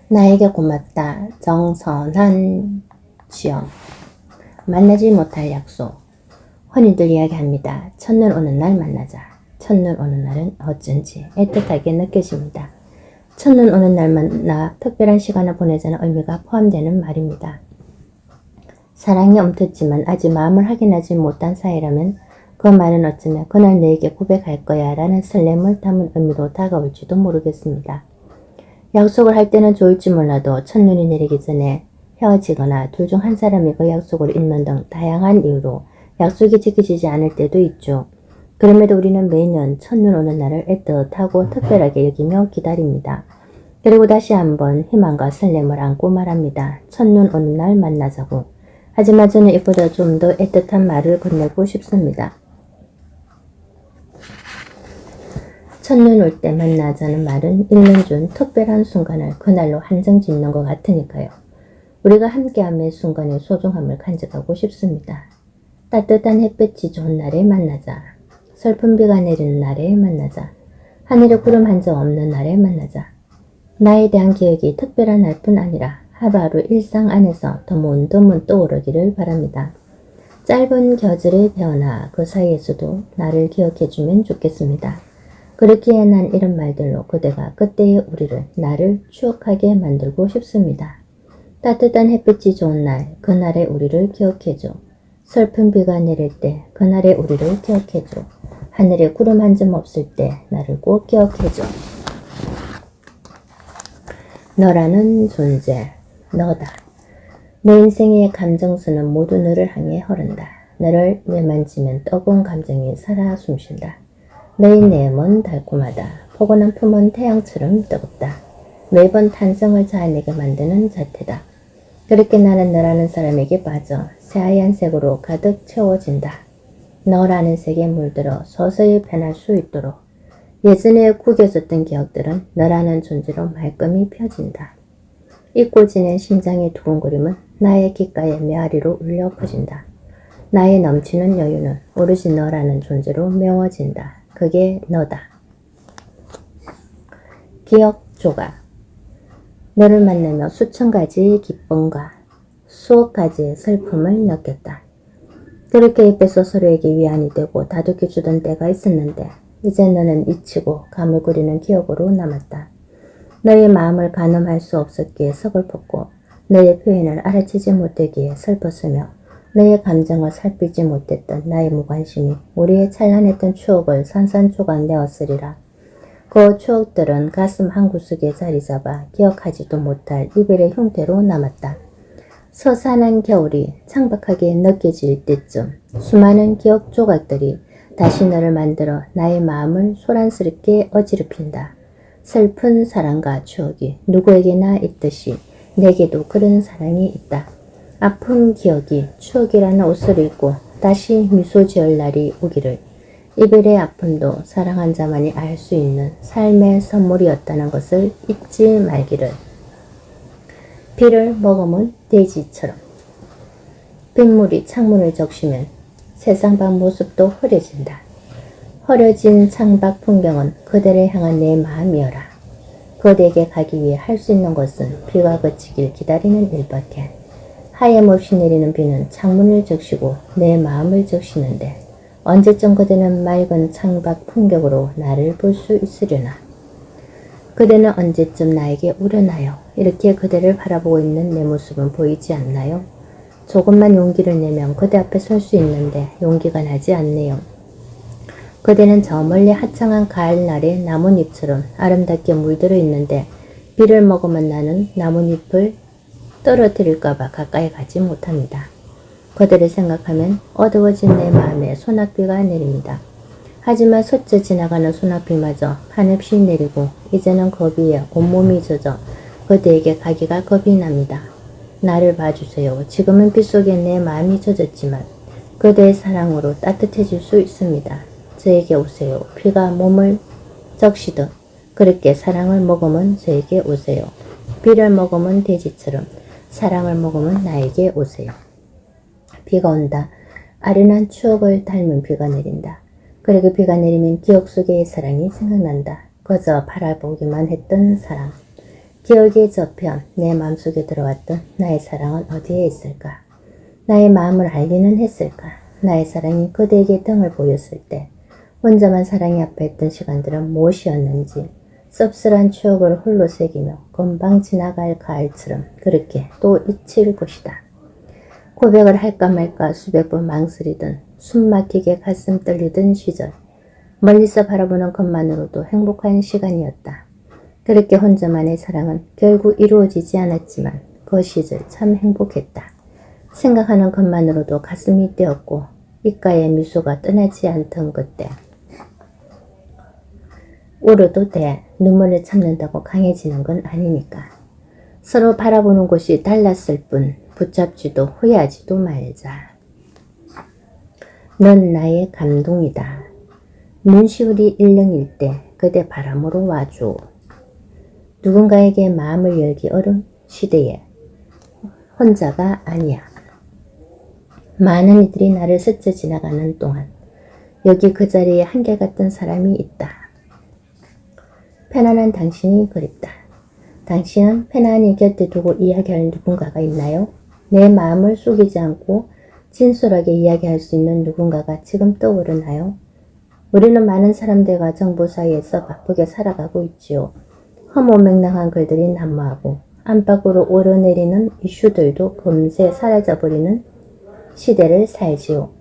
나에게 고맙다. 정선한 시험. 만나지 못할 약속. 흔히들 이야기합니다. 첫눈 오는 날 만나자. 첫눈 오는 날은 어쩐지 애틋하게 느껴집니다. 첫눈 오는 날 만나 특별한 시간을 보내자는 의미가 포함되는 말입니다. 사랑이 엄텄지만 아직 마음을 확인하지 못한 사이라면 그 말은 어쩌면 그날 내게 고백할 거야 라는 설렘을 담은 의미로 다가올지도 모르겠습니다. 약속을 할 때는 좋을지 몰라도 첫눈이 내리기 전에 헤어지거나 둘 중 한 사람이 그 약속을 잊는 등 다양한 이유로 약속이 지켜지지 않을 때도 있죠. 그럼에도 우리는 매년 첫눈 오는 날을 애틋하고 특별하게 여기며 기다립니다. 그리고 다시 한번 희망과 설렘을 안고 말합니다. 첫눈 오는 날 만나자고. 하지만 저는 이보다 좀 더 애틋한 말을 건네고 싶습니다. 첫눈 올 때 만나자는 말은 1년 중 특별한 순간을 그날로 한정 짓는 것 같으니까요. 우리가 함께함의 순간의 소중함을 간직하고 싶습니다. 따뜻한 햇볕이 좋은 날에 만나자. 슬픈 비가 내리는 날에 만나자. 하늘에 구름 한 점 없는 날에 만나자. 나에 대한 기억이 특별한 날뿐 아니라 하루하루 일상 안에서 드문드문 떠오르기를 바랍니다. 짧은 겨절에 태어나 그 사이에서도 나를 기억해주면 좋겠습니다. 그렇기에 난 이런 말들로 그대가 그때의 우리를 나를 추억하게 만들고 싶습니다. 따뜻한 햇빛이 좋은 날, 그날의 우리를 기억해줘. 슬픈 비가 내릴 때 그날의 우리를 기억해줘. 하늘에 구름 한 점 없을 때 나를 꼭 기억해줘. 너라는 존재, 너다. 내 인생의 감정수는 모두 너를 향해 흐른다. 너를 매만지면 뜨거운 감정이 살아 숨쉰다. 너의 내음은 달콤하다. 포근한 품은 태양처럼 뜨겁다. 매번 탄성을 자아내게 만드는 자태다. 그렇게 나는 너라는 사람에게 빠져 새하얀 색으로 가득 채워진다. 너라는 색에 물들어 서서히 변할 수 있도록 예전에 구겨졌던 기억들은 너라는 존재로 말끔히 펴진다. 잊고 지낸 심장의 두근거림은 나의 귓가에 메아리로 울려 퍼진다. 나의 넘치는 여유는 오로지 너라는 존재로 메워진다. 그게 너다. 기억 조각. 너를 만나며 수천 가지의 기쁨과 수억 가지의 슬픔을 느꼈다. 그렇게 입에서 서로에게 위안이 되고 다독여주던 때가 있었는데 이제 너는 잊히고 가물거리는 기억으로 남았다. 너의 마음을 가늠할 수 없었기에 서글펐고 너의 표현을 알아채지 못하기에 슬펐으며 너의 감정을 살피지 못했던 나의 무관심이 우리의 찬란했던 추억을 산산조각 내었으리라. 그 추억들은 가슴 한구석에 자리잡아 기억하지도 못할 이별의 형태로 남았다. 서산한 겨울이 창박하게 느껴질 때쯤 수많은 기억 조각들이 다시 너를 만들어 나의 마음을 소란스럽게 어지럽힌다. 슬픈 사랑과 추억이 누구에게나 있듯이 내게도 그런 사랑이 있다. 아픈 기억이 추억이라는 옷을 입고 다시 미소 지을 날이 오기를. 이별의 아픔도 사랑한 자만이 알 수 있는 삶의 선물이었다는 것을 잊지 말기를. 비를 머금은 돼지처럼. 빗물이 창문을 적시면 세상 밖 모습도 흐려진다. 흐려진 창밖 풍경은 그대를 향한 내 마음이어라. 그대에게 가기 위해 할 수 있는 것은 비가 그치길 기다리는 일밖에. 하염없이 내리는 비는 창문을 적시고 내 마음을 적시는데 언제쯤 그대는 맑은 창밖 풍경으로 나를 볼 수 있으려나. 그대는 언제쯤 나에게 우려나요? 이렇게 그대를 바라보고 있는 내 모습은 보이지 않나요? 조금만 용기를 내면 그대 앞에 설 수 있는데 용기가 나지 않네요. 그대는 저 멀리 화창한 가을날의 나뭇잎처럼 아름답게 물들어 있는데 비를 머금은 나는 나뭇잎을 떨어뜨릴까봐 가까이 가지 못합니다. 그대를 생각하면 어두워진 내 마음에 소낙비가 내립니다. 하지만 스쳐 지나가는 소낙비마저 한없이 내리고 이제는 그 비에 온몸이 젖어 그대에게 가기가 겁이 납니다. 나를 봐주세요. 지금은 비 속에 내 마음이 젖었지만 그대의 사랑으로 따뜻해질 수 있습니다. 저에게 오세요. 비가 몸을 적시듯 그렇게 사랑을 머금은 저에게 오세요. 비를 머금은 돼지처럼 사랑을 머금은 나에게 오세요. 비가 온다. 아련한 추억을 닮은 비가 내린다. 그리고 비가 내리면 기억 속의 사랑이 생각난다. 그저 바라보기만 했던 사랑. 기억에 접혀 내 마음속에 들어왔던 나의 사랑은 어디에 있을까? 나의 마음을 알기는 했을까? 나의 사랑이 그대에게 등을 보였을 때 혼자만 사랑이 앞에 있던 시간들은 무엇이었는지 씁쓸한 추억을 홀로 새기며 금방 지나갈 가을처럼 그렇게 또 잊힐 것이다. 고백을 할까 말까 수백 번 망설이던 숨막히게 가슴 떨리던 시절 멀리서 바라보는 것만으로도 행복한 시간이었다. 그렇게 혼자만의 사랑은 결국 이루어지지 않았지만 그 시절 참 행복했다. 생각하는 것만으로도 가슴이 뛰었고 입가에 미소가 떠나지 않던 그때 울어도 돼. 눈물을 참는다고 강해지는 건 아니니까. 서로 바라보는 곳이 달랐을 뿐 붙잡지도 후회하지도 말자. 넌 나의 감동이다. 눈시울이 일렁일 때 그대 바람으로 와줘. 누군가에게 마음을 열기 어려운 시대에 혼자가 아니야. 많은 이들이 나를 스쳐 지나가는 동안 여기 그 자리에 한결같은 사람이 있다. 편안한 당신이 그립다. 당신은 편안히 곁에 두고 이야기할 누군가가 있나요? 내 마음을 속이지 않고 진솔하게 이야기할 수 있는 누군가가 지금 떠오르나요? 우리는 많은 사람들과 정보 사이에서 바쁘게 살아가고 있지요. 허무맹랑한 글들이 난무하고 안팎으로 오르내리는 이슈들도 금세 사라져버리는 시대를 살지요.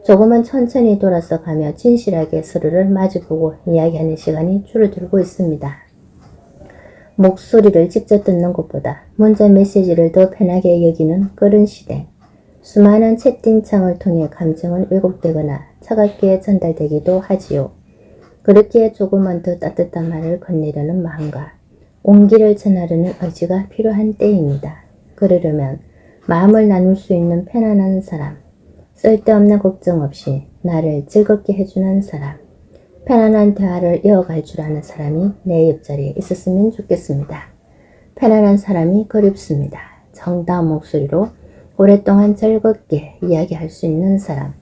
조금은 천천히 돌아서 가며 진실하게 서로를 마주보고 이야기하는 시간이 줄어들고 있습니다. 목소리를 직접 듣는 것보다 문자 메시지를 더 편하게 여기는 그런 시대. 수많은 채팅창을 통해 감정은 왜곡되거나 차갑게 전달되기도 하지요. 그렇기에 조금만 더 따뜻한 말을 건네려는 마음과 온기를 전하려는 의지가 필요한 때입니다. 그러려면 마음을 나눌 수 있는 편안한 사람, 쓸데없는 걱정 없이 나를 즐겁게 해주는 사람, 편안한 대화를 이어갈 줄 아는 사람이 내 옆자리에 있었으면 좋겠습니다. 편안한 사람이 그립습니다. 정다운 목소리로 오랫동안 즐겁게 이야기할 수 있는 사람,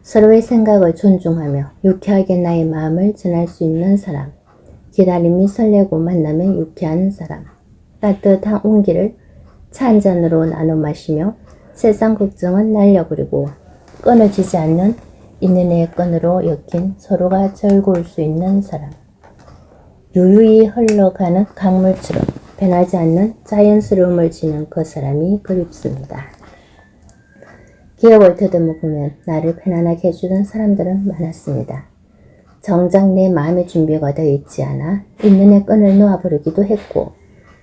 서로의 생각을 존중하며 유쾌하게 나의 마음을 전할 수 있는 사람, 기다림이 설레고 만남에 유쾌한 사람, 따뜻한 온기를 차 한 잔으로 나눠 마시며 세상 걱정은 날려버리고 끊어지지 않는 인연의 끈으로 엮인 서로가 즐거울 수 있는 사람, 유유히 흘러가는 강물처럼 변하지 않는 자연스러움을 지닌 그 사람이 그립습니다. 기억을 더듬어보면 나를 편안하게 해주던 사람들은 많았습니다. 정작 내 마음의 준비가 되어 있지 않아 인연의 끈을 놓아버리기도 했고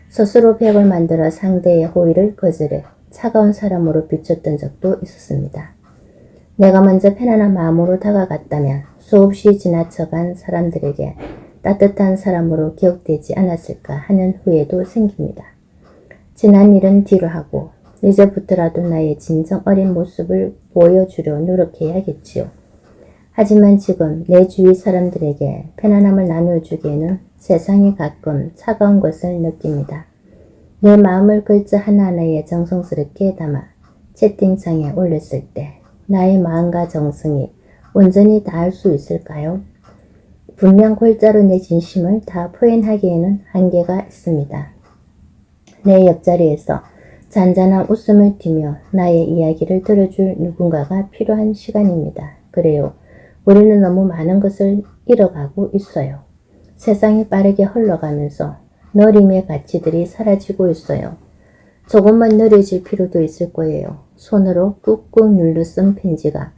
스스로 벽을 만들어 상대의 호의를 거절해 차가운 사람으로 비췄던 적도 있었습니다. 내가 먼저 편안한 마음으로 다가갔다면 수없이 지나쳐간 사람들에게 따뜻한 사람으로 기억되지 않았을까 하는 후회도 생깁니다. 지난 일은 뒤로 하고 이제부터라도 나의 진정 어린 모습을 보여주려 노력해야겠지요. 하지만 지금 내 주위 사람들에게 편안함을 나눠주기에는 세상이 가끔 차가운 것을 느낍니다. 내 마음을 글자 하나하나에 정성스럽게 담아 채팅창에 올렸을 때 나의 마음과 정성이 온전히 닿을 수 있을까요? 분명 글자로 내 진심을 다 표현하기에는 한계가 있습니다. 내 옆자리에서 잔잔한 웃음을 띠며 나의 이야기를 들어줄 누군가가 필요한 시간입니다. 그래요. 우리는 너무 많은 것을 잃어가고 있어요. 세상이 빠르게 흘러가면서 느림의 가치들이 사라지고 있어요. 조금만 느려질 필요도 있을 거예요. 손으로 꾹꾹 눌러 쓴 편지가,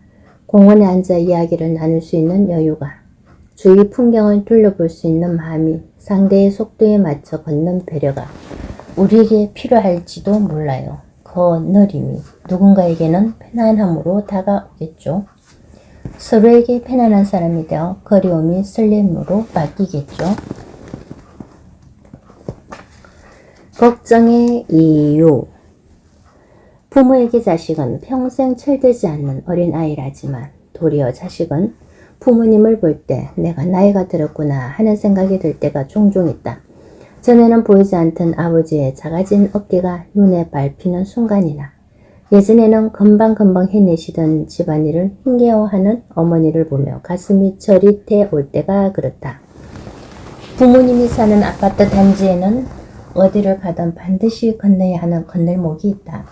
공원에 앉아 이야기를 나눌 수 있는 여유가, 주위 풍경을 둘러볼 수 있는 마음이 상대의 속도에 맞춰 걷는 배려가 우리에게 필요할지도 몰라요. 그 느림이 누군가에게는 편안함으로 다가오겠죠. 서로에게 편안한 사람이 되어 그리움이 설렘으로 바뀌겠죠. 걱정의 이유. 부모에게 자식은 평생 철들지 않는 어린아이라지만 도리어 자식은 부모님을 볼 때 내가 나이가 들었구나 하는 생각이 들 때가 종종 있다. 전에는 보이지 않던 아버지의 작아진 어깨가 눈에 밟히는 순간이나 예전에는 금방금방 해내시던 집안일을 힘겨워하는 어머니를 보며 가슴이 저릿해 올 때가 그렇다. 부모님이 사는 아파트 단지에는 어디를 가든 반드시 건너야 하는 건널목이 있다.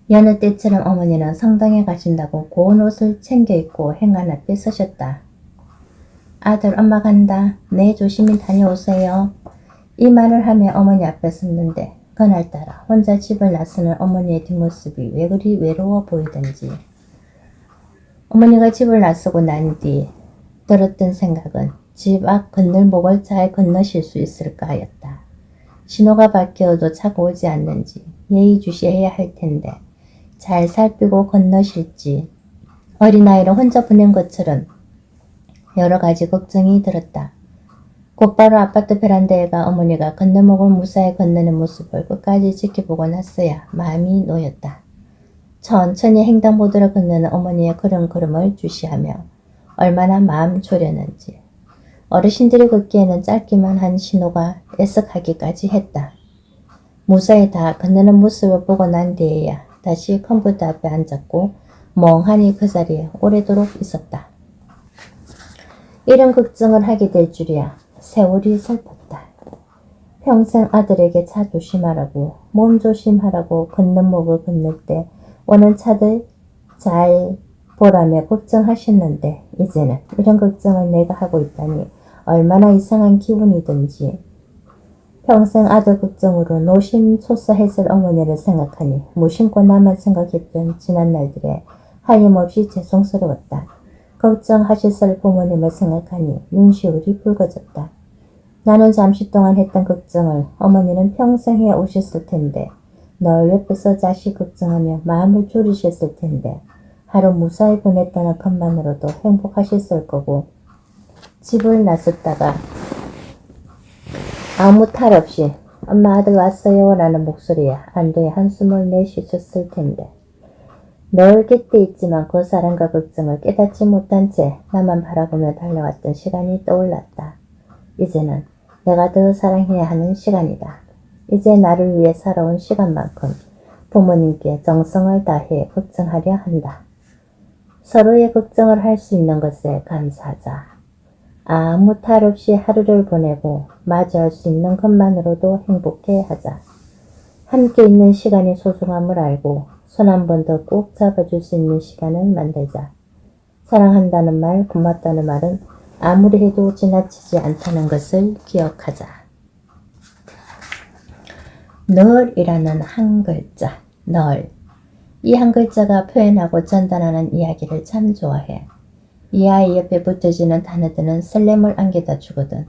여느 때처럼 어머니는 성당에 가신다고 고운 옷을 챙겨 입고 행관 앞에 서셨다. 아들, 엄마 간다. 네, 조심히 다녀오세요. 이 말을 하며 어머니 앞에 섰는데 그날따라 혼자 집을 나서는 어머니의 뒷모습이 왜 그리 외로워 보이던지. 어머니가 집을 나서고 난 뒤 들었던 생각은 집 앞 건널목을 잘 건너실 수 있을까 하였다. 신호가 바뀌어도 차가 오지 않는지 예의주시해야 할 텐데 잘 살피고 건너실지 어린아이를 혼자 보낸 것처럼 여러 가지 걱정이 들었다. 곧바로 아파트 베란다에 가 어머니가 건너목을 무사히 건너는 모습을 끝까지 지켜보고 났어야 마음이 놓였다. 천천히 횡단보도를 건너는 어머니의 그런 걸음을 주시하며 얼마나 마음 졸였는지. 어르신들이 걷기에는 짧기만 한 신호가 애석하기까지 했다. 무사히 다 건너는 모습을 보고 난 뒤에야 다시 컴퓨터 앞에 앉았고 멍하니 그 자리에 오래도록 있었다. 이런 걱정을 하게 될 줄이야 세월이 슬펐다. 평생 아들에게 차 조심하라고 몸 조심하라고 건너목을 건널 때 오는 차들 잘 보라며 걱정하셨는데 이제는 이런 걱정을 내가 하고 있다니 얼마나 이상한 기분이든지. 평생 아들 걱정으로 노심초사했을 어머니를 생각하니 무심코 나만 생각했던 지난 날들에 하염없이 죄송스러웠다. 걱정하셨을 부모님을 생각하니 눈시울이 붉어졌다. 나는 잠시 동안 했던 걱정을 어머니는 평생 해 오셨을 텐데 널 옆에서 자식 걱정하며 마음을 졸이셨을 텐데 하루 무사히 보냈다는 것만으로도 행복하셨을 거고 집을 나섰다가 아무 탈 없이 엄마 아들 왔어요 라는 목소리에 안도의 한숨을 내쉬셨을 텐데 늘 곁에 있지만 그 사랑과 걱정을 깨닫지 못한 채 나만 바라보며 달려왔던 시간이 떠올랐다. 이제는 내가 더 사랑해야 하는 시간이다. 이제 나를 위해 살아온 시간만큼 부모님께 정성을 다해 걱정하려 한다. 서로의 걱정을 할 수 있는 것에 감사하자. 아무 탈 없이 하루를 보내고 마주할 수 있는 것만으로도 행복해 하자. 함께 있는 시간의 소중함을 알고 손 한 번 더 꼭 잡아줄 수 있는 시간을 만들자. 사랑한다는 말, 고맙다는 말은 아무리 해도 지나치지 않다는 것을 기억하자. 널이라는 한 글자, 널. 이 한 글자가 표현하고 전달하는 이야기를 참 좋아해. 이 아이 옆에 붙여지는 단어들은 설렘을 안겨다 주거든.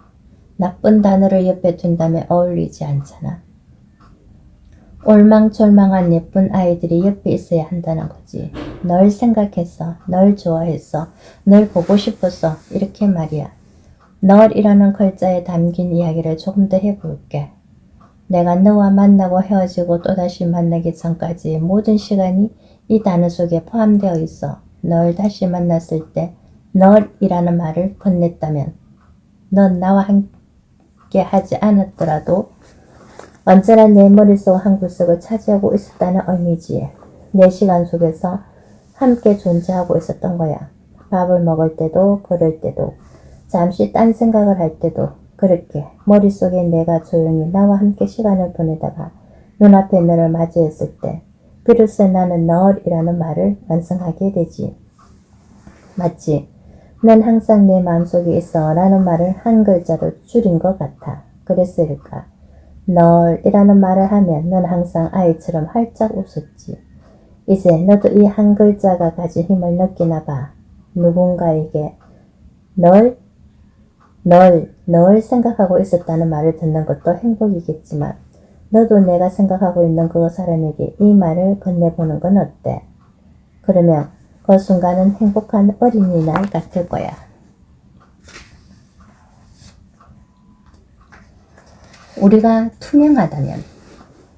나쁜 단어를 옆에 둔다면 어울리지 않잖아. 올망졸망한 예쁜 아이들이 옆에 있어야 한다는 거지. 널 생각했어, 널 좋아했어, 널 보고 싶었어, 이렇게 말이야. 널이라는 글자에 담긴 이야기를 조금 더 해볼게. 내가 너와 만나고 헤어지고 또다시 만나기 전까지의 모든 시간이 이 단어 속에 포함되어 있어. 널 다시 만났을 때 널이라는 말을 건넸다면 넌 나와 함께 하지 않았더라도 언제나 내 머릿속 한 구석을 차지하고 있었다는 의미지. 내 시간 속에서 함께 존재하고 있었던 거야. 밥을 먹을 때도 그럴 때도 잠시 딴 생각을 할 때도 그렇게 머릿속에 내가 조용히 나와 함께 시간을 보내다가 눈앞에 너를 마주했을 때 비로소 나는 널이라는 말을 완성하게 되지. 맞지? 난 항상 내 마음속에 있어 라는 말을 한 글자로 줄인 것 같아. 그랬을까? 널이라는 말을 하면 넌 항상 아이처럼 활짝 웃었지. 이제 너도 이 한 글자가 가진 힘을 느끼나 봐. 누군가에게 널 생각하고 있었다는 말을 듣는 것도 행복이겠지만 너도 내가 생각하고 있는 그 사람에게 이 말을 건네보는 건 어때? 그러면 그 순간은 행복한 어린이날 같을 거야. 우리가 투명하다면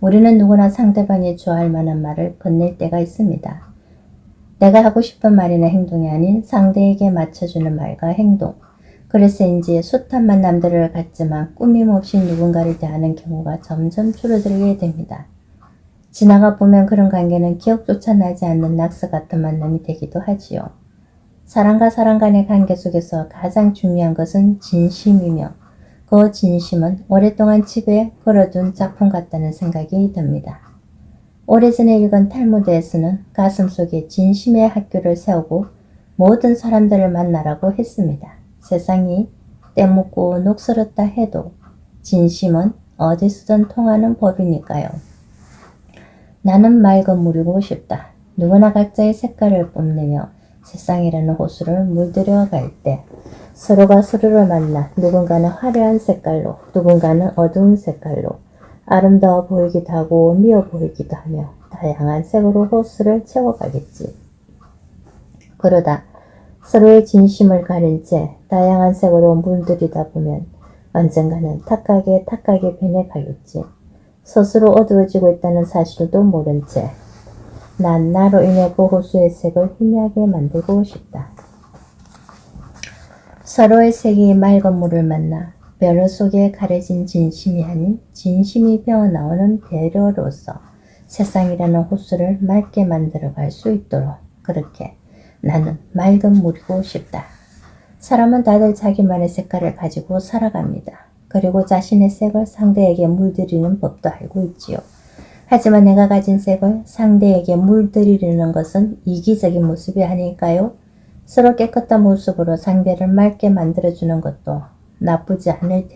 우리는 누구나 상대방이 좋아할 만한 말을 건넬 때가 있습니다. 내가 하고 싶은 말이나 행동이 아닌 상대에게 맞춰주는 말과 행동. 그래서인지 숱한 만남들을 갖지만 꾸밈없이 누군가를 대하는 경우가 점점 줄어들게 됩니다. 지나가 보면 그런 관계는 기억조차 나지 않는 낙서 같은 만남이 되기도 하지요. 사람과 사람 간의 관계 속에서 가장 중요한 것은 진심이며 그 진심은 오랫동안 집에 걸어둔 작품 같다는 생각이 듭니다. 오래전에 읽은 탈무드에서는 가슴속에 진심의 학교를 세우고 모든 사람들을 만나라고 했습니다. 세상이 때묻고 녹슬었다 해도 진심은 어디서든 통하는 법이니까요. 나는 맑은 물이고 싶다. 누구나 각자의 색깔을 뽐내며 세상이라는 호수를 물들여 갈 때 서로가 서로를 만나 누군가는 화려한 색깔로, 누군가는 어두운 색깔로 아름다워 보이기도 하고 미워 보이기도 하며 다양한 색으로 호수를 채워가겠지. 그러다 서로의 진심을 가린 채 다양한 색으로 물들이다 보면 언젠가는 탁하게 변해가겠지. 스스로 어두워지고 있다는 사실도 모른 채 난 나로 인해 그 호수의 색을 희미하게 만들고 싶다. 서로의 색이 맑은 물을 만나 벼루 속에 가려진 진심이 아닌 진심이 배어나오는 배려로서 세상이라는 호수를 맑게 만들어 갈 수 있도록 그렇게 나는 맑은 물이고 싶다. 사람은 다들 자기만의 색깔을 가지고 살아갑니다. 그리고 자신의 색을 상대에게 물들이는 법도 알고 있지요. 하지만 내가 가진 색을 상대에게 물들이려는 것은 이기적인 모습이 아닐까요? 서로 깨끗한 모습으로 상대를 맑게 만들어주는 것도 나쁘지 않을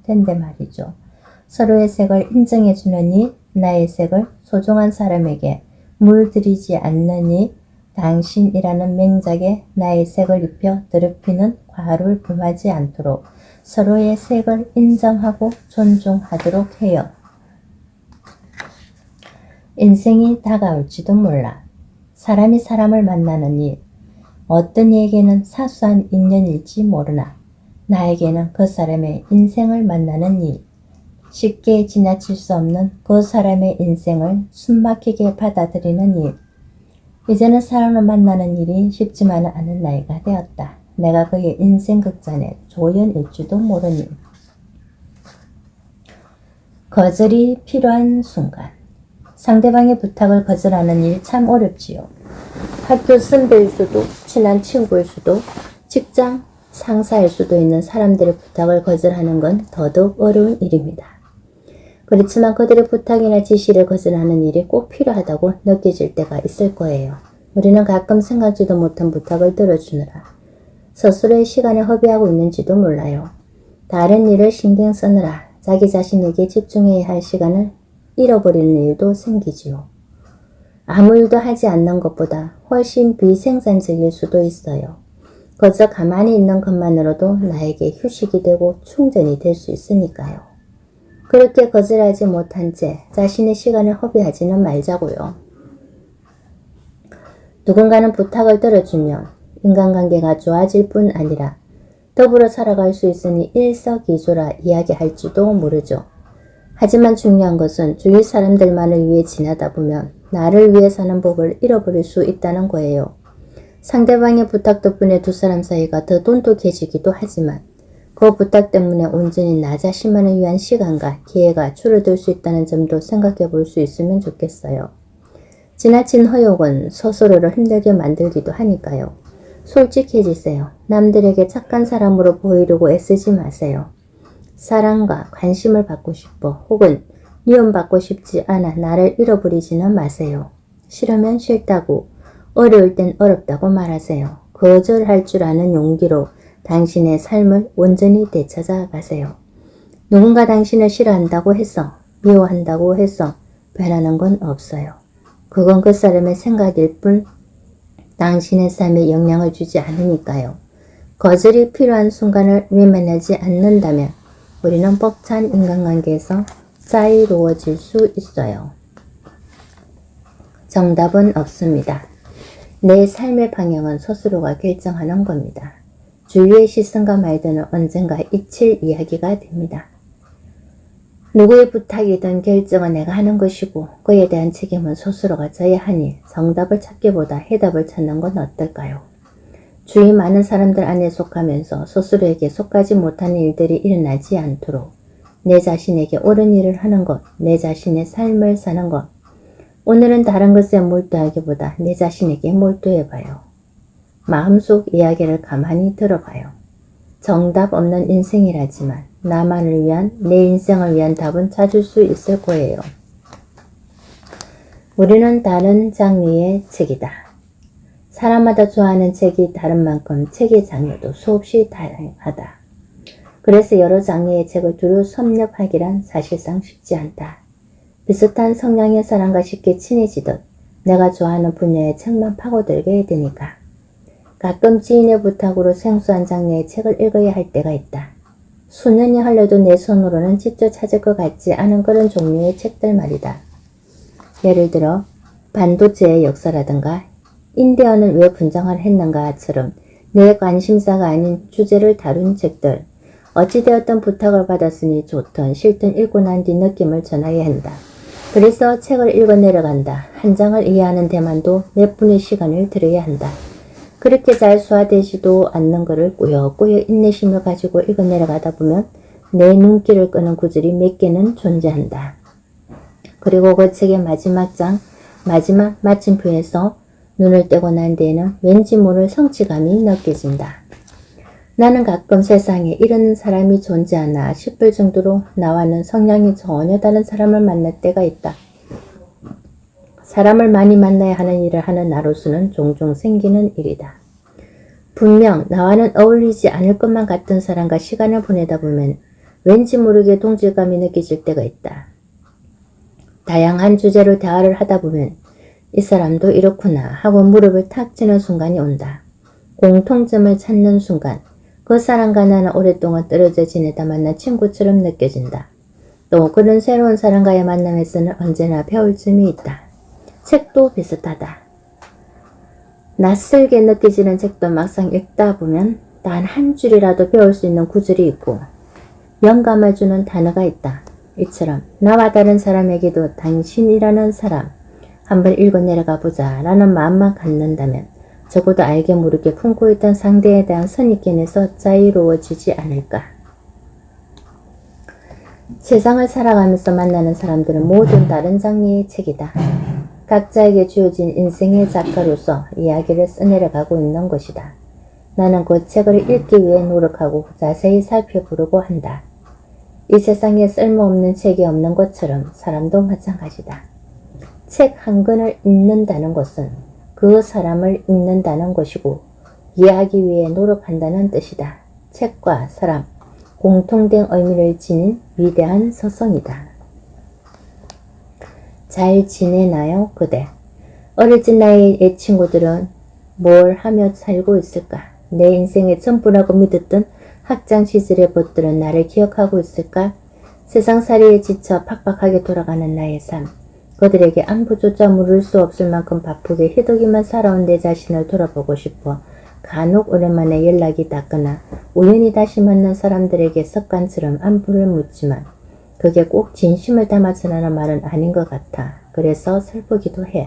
텐데 말이죠. 서로의 색을 인정해주느니 나의 색을 소중한 사람에게 물들이지 않느니 당신이라는 맹작에 나의 색을 입혀 더럽히는 과를 범하지 않도록 서로의 색을 인정하고 존중하도록 해요. 인생이 다가올지도 몰라. 사람이 사람을 만나는 일, 어떤 이에게는 사소한 인연일지 모르나 나에게는 그 사람의 인생을 만나는 일, 쉽게 지나칠 수 없는 그 사람의 인생을 숨막히게 받아들이는 일, 이제는 사람을 만나는 일이 쉽지만은 않은 나이가 되었다. 내가 그의 인생 극장의 조연일지도 모르니. 거절이 필요한 순간. 상대방의 부탁을 거절하는 일 참 어렵지요. 학교 선배일 수도, 친한 친구일 수도, 직장 상사일 수도 있는 사람들의 부탁을 거절하는 건 더더욱 어려운 일입니다. 그렇지만 그들의 부탁이나 지시를 거절하는 일이 꼭 필요하다고 느껴질 때가 있을 거예요. 우리는 가끔 생각지도 못한 부탁을 들어주느라 스스로의 시간에 허비하고 있는지도 몰라요. 다른 일을 신경 쓰느라 자기 자신에게 집중해야 할 시간을 잃어버리는 일도 생기지요. 아무 일도 하지 않는 것보다 훨씬 비생산적일 수도 있어요. 그저 가만히 있는 것만으로도 나에게 휴식이 되고 충전이 될 수 있으니까요. 그렇게 거절하지 못한 채 자신의 시간을 허비하지는 말자고요. 누군가는 부탁을 들어주면 인간관계가 좋아질 뿐 아니라 더불어 살아갈 수 있으니 일석이조라 이야기할지도 모르죠. 하지만 중요한 것은 주위 사람들만을 위해 지나다 보면 나를 위해 사는 법을 잃어버릴 수 있다는 거예요. 상대방의 부탁 덕분에 두 사람 사이가 더 돈독해지기도 하지만 그 부탁 때문에 온전히 나 자신만을 위한 시간과 기회가 줄어들 수 있다는 점도 생각해 볼 수 있으면 좋겠어요. 지나친 허용은 스스로를 힘들게 만들기도 하니까요. 솔직해지세요. 남들에게 착한 사람으로 보이려고 애쓰지 마세요. 사랑과 관심을 받고 싶어 혹은 미움받고 싶지 않아 나를 잃어버리지는 마세요. 싫으면 싫다고, 어려울 땐 어렵다고 말하세요. 거절할 줄 아는 용기로 당신의 삶을 온전히 되찾아 가세요. 누군가 당신을 싫어한다고 해서, 미워한다고 해서 변하는 건 없어요. 그건 그 사람의 생각일 뿐 당신의 삶에 영향을 주지 않으니까요. 거절이 필요한 순간을 외면하지 않는다면 우리는 벅찬 인간관계에서 자유로워질 수 있어요. 정답은 없습니다. 내 삶의 방향은 스스로가 결정하는 겁니다. 주위의 시선과 말들은 언젠가 잊힐 이야기가 됩니다. 누구의 부탁이든 결정은 내가 하는 것이고 그에 대한 책임은 스스로가 져야 하니 정답을 찾기보다 해답을 찾는 건 어떨까요? 주위 많은 사람들 안에 속하면서 스스로에게 속하지 못하는 일들이 일어나지 않도록 내 자신에게 옳은 일을 하는 것, 내 자신의 삶을 사는 것. 오늘은 다른 것에 몰두하기보다 내 자신에게 몰두해봐요. 마음속 이야기를 가만히 들어봐요. 정답 없는 인생이라지만 나만을 위한, 내 인생을 위한 답은 찾을 수 있을 거예요. 우리는 다른 장르의 책이다. 사람마다 좋아하는 책이 다른 만큼 책의 장르도 수없이 다양하다. 그래서 여러 장르의 책을 두루 섭렵하기란 사실상 쉽지 않다. 비슷한 성향의 사람과 쉽게 친해지듯 내가 좋아하는 분야의 책만 파고들게 되니까. 가끔 지인의 부탁으로 생소한 장르의 책을 읽어야 할 때가 있다. 수년이 흘러도 내 손으로는 직접 찾을 것 같지 않은 그런 종류의 책들 말이다. 예를 들어 반도체의 역사라든가 인디언은 왜 분장을 했는가처럼 내 관심사가 아닌 주제를 다룬 책들. 어찌되었든 부탁을 받았으니 좋든 싫든 읽고 난 뒤 느낌을 전하여야 한다. 그래서 책을 읽어 내려간다. 한 장을 이해하는 데만도 몇 분의 시간을 들여야 한다. 그렇게 잘 소화되지도 않는 것을 꾸역꾸역 인내심을 가지고 읽어 내려가다 보면 내 눈길을 끄는 구절이 몇 개는 존재한다. 그리고 그 책의 마지막 장, 마지막 마침표에서 눈을 떼고 난 뒤에는 왠지 모를 성취감이 느껴진다. 나는 가끔 세상에 이런 사람이 존재하나 싶을 정도로 나와는 성향이 전혀 다른 사람을 만날 때가 있다. 사람을 많이 만나야 하는 일을 하는 나로서는 종종 생기는 일이다. 분명 나와는 어울리지 않을 것만 같은 사람과 시간을 보내다 보면 왠지 모르게 동질감이 느껴질 때가 있다. 다양한 주제로 대화를 하다 보면 이 사람도 이렇구나 하고 무릎을 탁 치는 순간이 온다. 공통점을 찾는 순간 그 사람과 나는 오랫동안 떨어져 지내다 만난 친구처럼 느껴진다. 또 그런 새로운 사람과의 만남에서는 언제나 배울 점이 있다. 책도 비슷하다. 낯설게 느껴지는 책도 막상 읽다 보면 단 한 줄이라도 배울 수 있는 구절이 있고 영감을 주는 단어가 있다. 이처럼 나와 다른 사람에게도 당신이라는 사람 한번 읽어 내려가 보자 라는 마음만 갖는다면 적어도 알게 모르게 품고 있던 상대에 대한 선입견에서 자유로워지지 않을까. 세상을 살아가면서 만나는 사람들은 모두 다른 장르의 책이다. 각자에게 주어진 인생의 작가로서 이야기를 써내려가고 있는 것이다. 나는 그 책을 읽기 위해 노력하고 자세히 살펴보려고 한다. 이 세상에 쓸모없는 책이 없는 것처럼 사람도 마찬가지다. 책 한 권을 읽는다는 것은 그 사람을 읽는다는 것이고 이해하기 위해 노력한다는 뜻이다. 책과 사람, 공통된 의미를 지닌 위대한 서성이다. 잘 지내나요, 그대? 어릴 적 나의 옛 친구들은 뭘 하며 살고 있을까? 내 인생의 전부라고 믿었던 학창시절의 것들은 나를 기억하고 있을까? 세상살이에 지쳐 팍팍하게 돌아가는 나의 삶. 그들에게 안부조차 물을 수 없을 만큼 바쁘게 희덕이만 살아온 내 자신을 돌아보고 싶어 간혹 오랜만에 연락이 닿거나 우연히 다시 만난 사람들에게 습관처럼 안부를 묻지만 그게 꼭 진심을 담아 전하는 말은 아닌 것 같아. 그래서 슬프기도 해.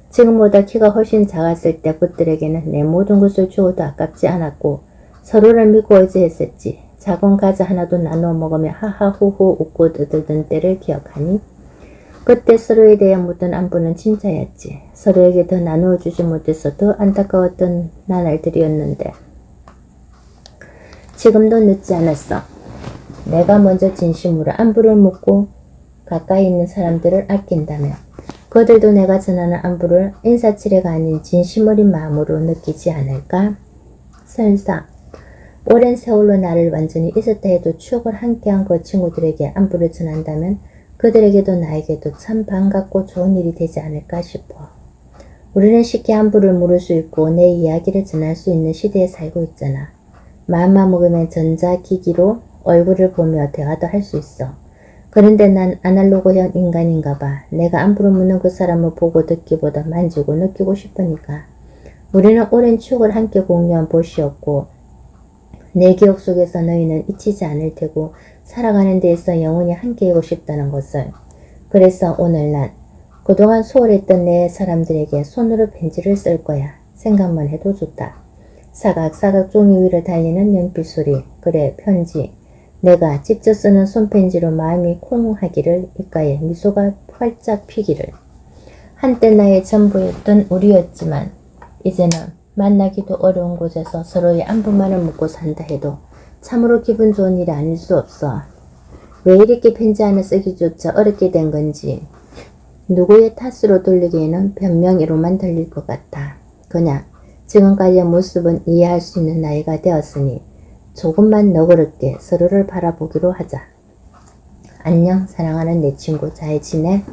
지금보다 키가 훨씬 작았을 때 그들에게는 내 모든 것을 주어도 아깝지 않았고 서로를 믿고 의지했었지. 작은 과자 하나도 나누어 먹으며 하하호호 웃고 떠들던 때를 기억하니? 그때 서로에 대해 묻던 안부는 진짜였지. 서로에게 더 나누어 주지 못해서 더 안타까웠던 나날들이었는데 지금도 늦지 않았어. 내가 먼저 진심으로 안부를 묻고 가까이 있는 사람들을 아낀다면 그들도 내가 전하는 안부를 인사치레가 아닌 진심 어린 마음으로 느끼지 않을까? 설사 오랜 세월로 나를 완전히 잊었다 해도 추억을 함께한 그 친구들에게 안부를 전한다면 그들에게도 나에게도 참 반갑고 좋은 일이 되지 않을까 싶어. 우리는 쉽게 안부를 물을 수 있고 내 이야기를 전할 수 있는 시대에 살고 있잖아. 마음만 먹으면 전자기기로 얼굴을 보며 대화도 할 수 있어. 그런데 난 아날로그형 인간인가 봐. 내가 안부를 묻는 그 사람을 보고 듣기보다 만지고 느끼고 싶으니까. 우리는 오랜 추억을 함께 공유한 보시였고 내 기억 속에서 너희는 잊히지 않을 테고 살아가는 데에서 영원히 함께이고 싶다는 것을. 그래서 오늘 난 그동안 소홀했던 내 사람들에게 손으로 편지를 쓸 거야. 생각만 해도 좋다. 사각사각 종이 위를 달리는 연필 소리. 그래, 편지. 내가 직접 쓰는 손편지로 마음이 콩하기를, 입가에 미소가 활짝 피기를. 한때 나의 전부였던 우리였지만 이제는 만나기도 어려운 곳에서 서로의 안부만을 묻고 산다 해도 참으로 기분 좋은 일이 아닐 수 없어. 왜 이렇게 편지 하나 쓰기조차 어렵게 된 건지 누구의 탓으로 돌리기에는 변명이로만 들릴 것 같아. 그냥 지금까지의 모습은 이해할 수 있는 나이가 되었으니 조금만 너그럽게 서로를 바라보기로 하자. 안녕 사랑하는 내 친구 잘 지내?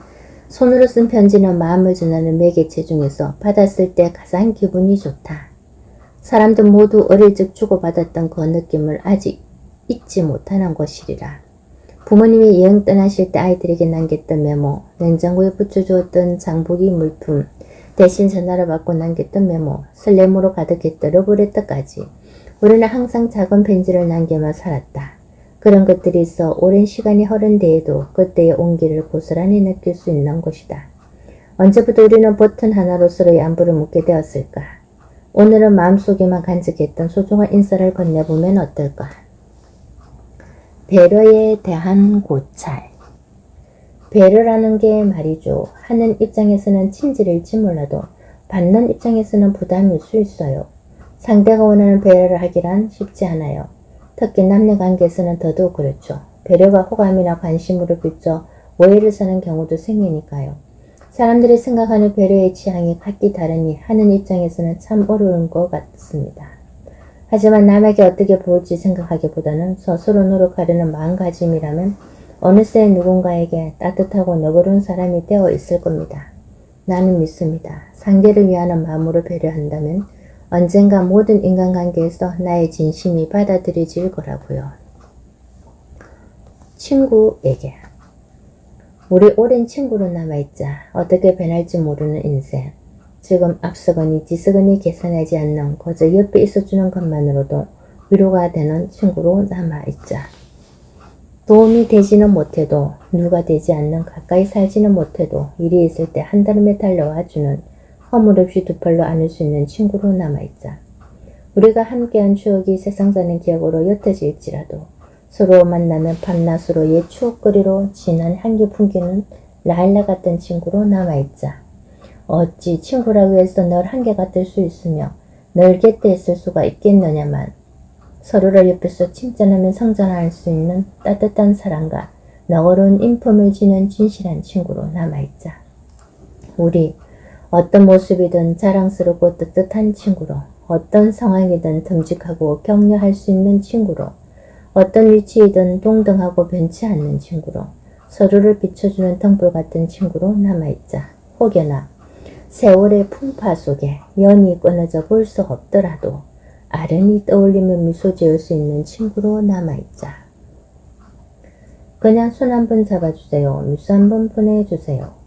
손으로 쓴 편지는 마음을 전하는 매개체 중에서 받았을 때 가장 기분이 좋다. 사람들 모두 어릴 적 주고받았던 그 느낌을 아직 잊지 못하는 것이리라. 부모님이 여행 떠나실 때 아이들에게 남겼던 메모, 냉장고에 붙여주었던 장보기 물품, 대신 전화를 받고 남겼던 메모, 설렘으로 가득했던 러브레터까지 우리는 항상 작은 편지를 남겨만 살았다. 그런 것들이 있어 오랜 시간이 흐른 뒤에도 그때의 온기를 고스란히 느낄 수 있는 것이다. 언제부터 우리는 버튼 하나로 서로의 안부를 묻게 되었을까? 오늘은 마음속에만 간직했던 소중한 인사를 건네보면 어떨까? 배려에 대한 고찰. 배려라는 게 말이죠. 하는 입장에서는 친절일지 몰라도 받는 입장에서는 부담일 수 있어요. 상대가 원하는 배려를 하기란 쉽지 않아요. 특히 남녀 관계에서는 더더욱 그렇죠. 배려가 호감이나 관심으로 비춰 오해를 사는 경우도 생기니까요. 사람들이 생각하는 배려의 취향이 각기 다르니 하는 입장에서는 참 어려운 것 같습니다. 하지만 남에게 어떻게 보일지 생각하기보다는 스스로 노력하려는 마음가짐이라면 어느새 누군가에게 따뜻하고 너그러운 사람이 되어 있을 겁니다. 나는 믿습니다. 상대를 위하는 마음으로 배려한다면 언젠가 모든 인간관계에서 나의 진심이 받아들여질 거라고요. 친구에게. 우리 오랜 친구로 남아있자. 어떻게 변할지 모르는 인생. 지금 앞서거니 뒤서거니 계산하지 않는 거저 옆에 있어주는 것만으로도 위로가 되는 친구로 남아있자. 도움이 되지는 못해도 누가 되지 않는 가까이 살지는 못해도 일이 있을 때 한달음에 달려와주는 허물없이 두 팔로 안을 수 있는 친구로 남아있자. 우리가 함께한 추억이 세상 사는 기억으로 옅어질지라도 서로 만나면 밤낮으로 옛 추억거리로 진한 향기 풍기는 라일락 같은 친구로 남아있자. 어찌 친구라고 해서 널 한계가 될 수 있으며 널 곁에 있을 수가 있겠느냐만 서로를 옆에서 칭찬하며 성장할 수 있는 따뜻한 사랑과 너그러운 인품을 지닌 진실한 친구로 남아있자. 우리 어떤 모습이든 자랑스럽고 뜨뜻한 친구로, 어떤 상황이든 듬직하고 격려할 수 있는 친구로, 어떤 위치이든 동등하고 변치 않는 친구로, 서로를 비춰주는 등불 같은 친구로 남아있자. 혹여나 세월의 풍파 속에 연이 끊어져 볼 수 없더라도 아련히 떠올리며 미소 지을 수 있는 친구로 남아있자. 그냥 손 한 번 잡아주세요. 미소 한 번 보내주세요.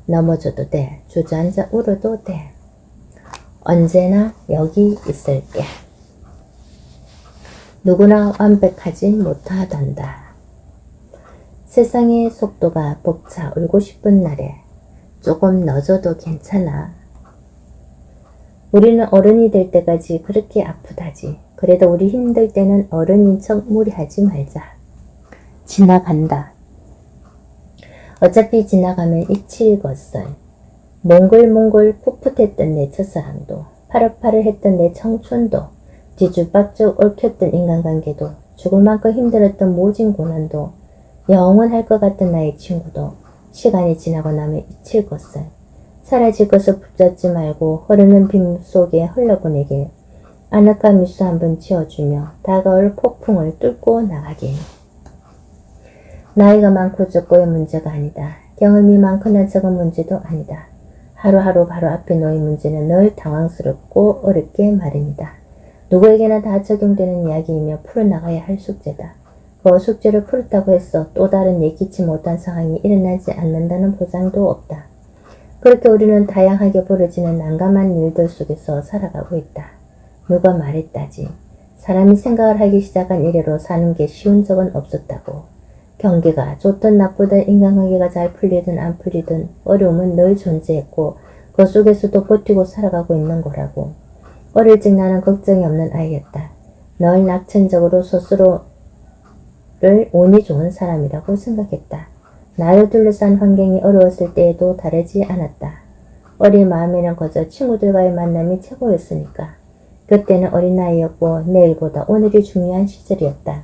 넘어져도 돼. 주저앉아 울어도 돼. 언제나 여기 있을게. 누구나 완벽하진 못하단다. 세상의 속도가 벅차 울고 싶은 날에 조금 늦어도 괜찮아. 우리는 어른이 될 때까지 그렇게 아프다지. 그래도 우리 힘들 때는 어른인 척 무리하지 말자. 지나간다. 어차피 지나가면 잊힐것을. 몽글몽글 풋풋했던 내 첫사랑도, 파릇파릇했던 내 청춘도, 뒤죽박죽 얽혔던 인간관계도, 죽을 만큼 힘들었던 모진 고난도, 영원할 것 같던 나의 친구도 시간이 지나고 나면 잊힐 것을. 사라질 것을 붙잡지 말고 흐르는 빗물 속에 흘러보내길. 아늑한 미소 한번 지어주며 다가올 폭풍을 뚫고 나가길. 나이가 많고 적고의 문제가 아니다. 경험이 많거나 적은 문제도 아니다. 하루하루 바로 앞에 놓인 문제는 늘 당황스럽고 어렵게 마련이다. 누구에게나 다 적용되는 이야기이며 풀어나가야 할 숙제다. 그 숙제를 풀었다고 해서 또 다른 예기치 못한 상황이 일어나지 않는다는 보장도 없다. 그렇게 우리는 다양하게 벌어지는 난감한 일들 속에서 살아가고 있다. 누가 말했다지. 사람이 생각을 하기 시작한 이래로 사는 게 쉬운 적은 없었다고. 경기가 좋든 나쁘든 인간관계가 잘 풀리든 안 풀리든 어려움은 늘 존재했고 그 속에서도 버티고 살아가고 있는 거라고. 어릴 적 나는 걱정이 없는 아이였다. 늘 낙천적으로 스스로를 운이 좋은 사람이라고 생각했다. 나를 둘러싼 환경이 어려웠을 때에도 다르지 않았다. 어린 마음에는 거저 친구들과의 만남이 최고였으니까. 그때는 어린 나이였고 내일보다 오늘이 중요한 시절이었다.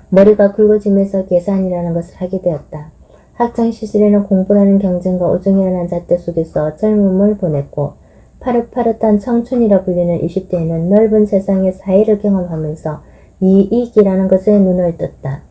머리가 굵어지면서 계산이라는 것을 하게 되었다. 학창시절에는 공부라는 경쟁과 우정이라는 잣대 속에서 젊음을 보냈고 파릇파릇한 청춘이라 불리는 20대에는 넓은 세상의 사회를 경험하면서 이익이라는 것에 눈을 떴다.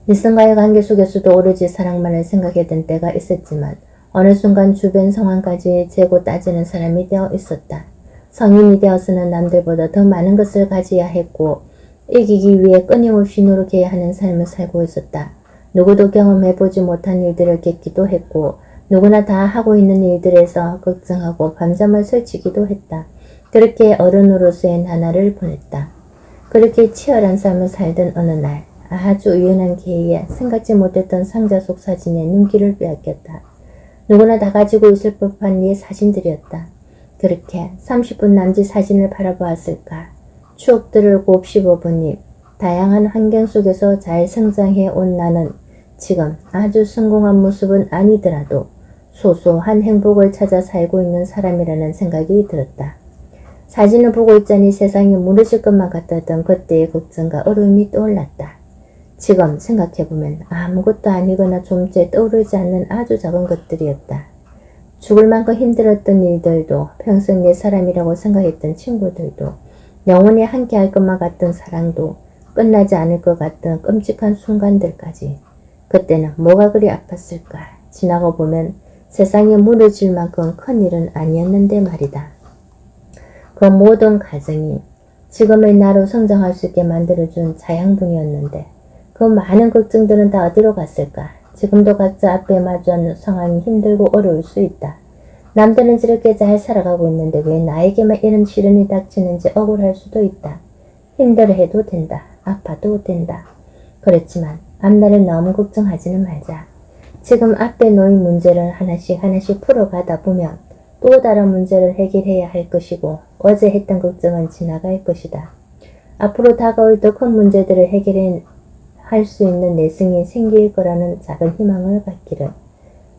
이성과의 관계 속에서도 오로지 사랑만을 생각했던 때가 있었지만 어느 순간 주변 상황까지 재고 따지는 사람이 되어 있었다. 성인이 되어서는 남들보다 더 많은 것을 가져야 했고 이기기 위해 끊임없이 노력해야 하는 삶을 살고 있었다. 누구도 경험해보지 못한 일들을 겪기도 했고 누구나 다 하고 있는 일들에서 걱정하고 밤잠을 설치기도 했다. 그렇게 어른으로서의 나날을 보냈다. 그렇게 치열한 삶을 살던 어느 날 아주 우연한 기회에 생각지 못했던 상자 속 사진에 눈길을 빼앗겼다. 누구나 다 가지고 있을 법한 옛 사진들이었다. 그렇게 30분 남짓 사진을 바라보았을까. 추억들을 곱씹어보니 다양한 환경 속에서 잘 성장해 온 나는 지금 아주 성공한 모습은 아니더라도 소소한 행복을 찾아 살고 있는 사람이라는 생각이 들었다. 사진을 보고 있자니 세상이 무너질 것만 같았던 그때의 걱정과 어려움이 떠올랐다. 지금 생각해보면 아무것도 아니거나 좀째 떠오르지 않는 아주 작은 것들이었다. 죽을 만큼 힘들었던 일들도 평생 내 사람이라고 생각했던 친구들도 영원히 함께할 것만 같던 사랑도 끝나지 않을 것 같던 끔찍한 순간들까지 그때는 뭐가 그리 아팠을까. 지나고 보면 세상에 무너질 만큼 큰 일은 아니었는데 말이다. 그 모든 과정이 지금의 나로 성장할 수 있게 만들어준 자양분이었는데 그 많은 걱정들은 다 어디로 갔을까? 지금도 각자 앞에 마주한 상황이 힘들고 어려울 수 있다. 남들은 저렇게 잘 살아가고 있는데 왜 나에게만 이런 시련이 닥치는지 억울할 수도 있다. 힘들어해도 된다. 아파도 된다. 그렇지만 앞날을 너무 걱정하지는 말자. 지금 앞에 놓인 문제를 하나씩 풀어가다 보면 또 다른 문제를 해결해야 할 것이고 어제 했던 걱정은 지나갈 것이다. 앞으로 다가올 더 큰 문제들을 해결해 할 수 있는 내성이 생길 거라는 작은 희망을 갖기를.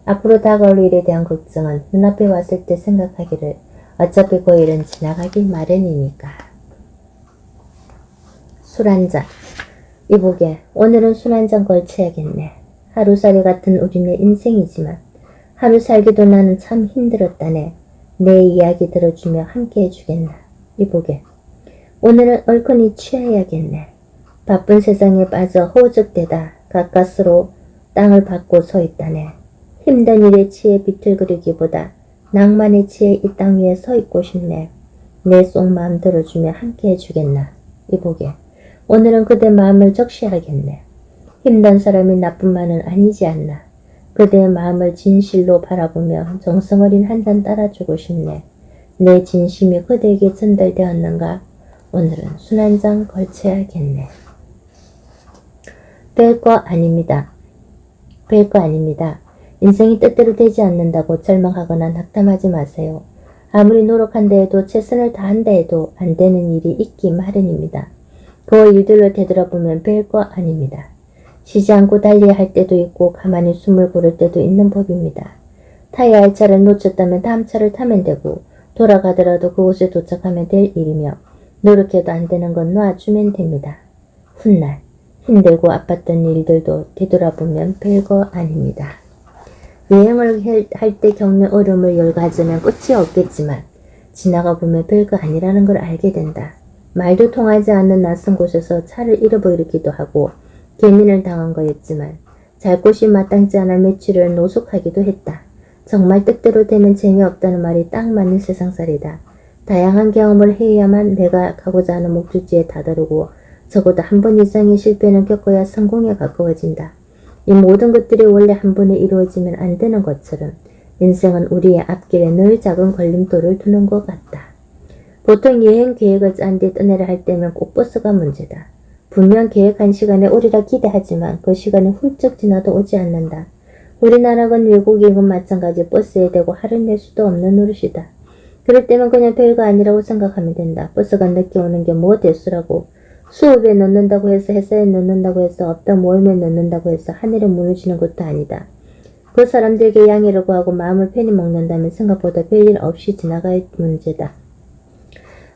앞으로 다가올 일에 대한 걱정은 눈앞에 왔을 때 생각하기를 어차피 그 일은 지나가기 마련이니까. 술 한잔. 이보게 오늘은 술 한잔 걸쳐야겠네. 하루살이 같은 우리네 인생이지만 하루 살기도 나는 참 힘들었다네. 내 이야기 들어주며 함께 해주겠나. 이보게 오늘은 얼큰이 취해야겠네. 바쁜 세상에 빠져 허우적대다 가까스로 땅을 밟고 서 있다네. 힘든 일에 치에 비틀거리기보다 낭만에 치에 이 땅 위에 서 있고 싶네. 내 속마음 들어주며 함께 해주겠나. 이보게 오늘은 그대 마음을 적시하겠네. 힘든 사람이 나뿐만은 아니지 않나. 그대의 마음을 진실로 바라보며 정성 어린 한 잔 따라주고 싶네. 내 진심이 그대에게 전달되었는가. 오늘은 술 한 잔 걸쳐야겠네. 별거 아닙니다. 별거 아닙니다. 인생이 뜻대로 되지 않는다고 절망하거나 낙담하지 마세요. 아무리 노력한다 해도 최선을 다한다 해도 안 되는 일이 있기 마련입니다. 그 일들로 되돌아보면 별거 아닙니다. 쉬지 않고 달려야 할 때도 있고 가만히 숨을 고를 때도 있는 법입니다. 타야 할 차를 놓쳤다면 다음 차를 타면 되고 돌아가더라도 그곳에 도착하면 될 일이며 노력해도 안 되는 건 놔주면 됩니다. 훗날 힘들고 아팠던 일들도 되돌아보면 별거 아닙니다. 여행을 할 때 겪는 어려움을 열가지면 끝이 없겠지만 지나가 보면 별거 아니라는 걸 알게 된다. 말도 통하지 않는 낯선 곳에서 차를 잃어버리기도 하고 괜인을 당한 거였지만 잘 곳이 마땅지 않아 며칠을 노숙하기도 했다. 정말 뜻대로 되면 재미없다는 말이 딱 맞는 세상살이다. 다양한 경험을 해야만 내가 가고자 하는 목적지에 다다르고 적어도 한 번 이상의 실패는 겪어야 성공에 가까워진다. 이 모든 것들이 원래 한 번에 이루어지면 안 되는 것처럼 인생은 우리의 앞길에 늘 작은 걸림돌을 두는 것 같다. 보통 여행 계획을 짠 뒤 떠내려 할 때면 꼭 버스가 문제다. 분명 계획한 시간에 오리라 기대하지만 그 시간이 훌쩍 지나도 오지 않는다. 우리나라건 외국이건 마찬가지 버스에 대고 화를 낼 수도 없는 노릇이다. 그럴 때면 그냥 별거 아니라고 생각하면 된다. 버스가 늦게 오는 게 뭐 대수라고. 수업에 넣는다고 해서 회사에 넣는다고 해서 없다 모임에 넣는다고 해서 하늘에 무너지는 것도 아니다. 그 사람들에게 양해를 구하고 마음을 편히 먹는다면 생각보다 별일 없이 지나갈 문제다.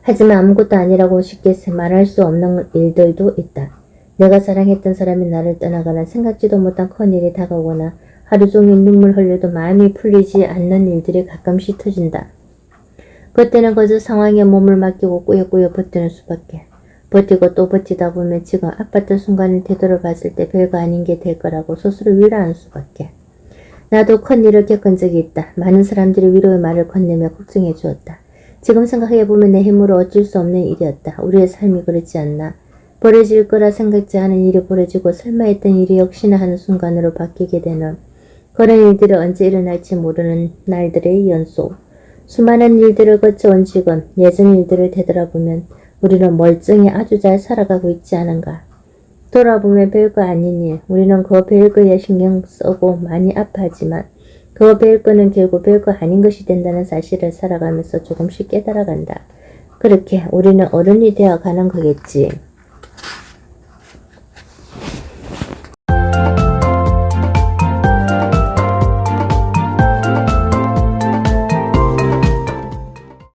하지만 아무것도 아니라고 쉽게 말할 수 없는 일들도 있다. 내가 사랑했던 사람이 나를 떠나거나 생각지도 못한 큰일이 다가오거나 하루 종일 눈물 흘려도 마음이 풀리지 않는 일들이 가끔씩 터진다. 그때는 그저 상황에 몸을 맡기고 꾸역꾸역 버티는 수밖에. 버티고 또 버티다 보면 지금 아팠던 순간을 되돌아봤을 때 별거 아닌 게 될 거라고 스스로 위로하는 수밖에. 나도 큰일을 겪은 적이 있다. 많은 사람들이 위로의 말을 건네며 걱정해 주었다. 지금 생각해보면 내 힘으로 어쩔 수 없는 일이었다. 우리의 삶이 그렇지 않나. 벌어질 거라 생각지 않은 일이 벌어지고 설마 했던 일이 역시나 하는 순간으로 바뀌게 되는 그런 일들이 언제 일어날지 모르는 날들의 연속. 수많은 일들을 거쳐온 지금 예전 일들을 되돌아보면 우리는 멀쩡히 아주 잘 살아가고 있지 않은가. 돌아보면 별거 아닌 일, 우리는 그 별거에 신경 쓰고 많이 아파하지만 그 별거는 결국 별거 아닌 것이 된다는 사실을 살아가면서 조금씩 깨달아간다. 그렇게 우리는 어른이 되어가는 거겠지.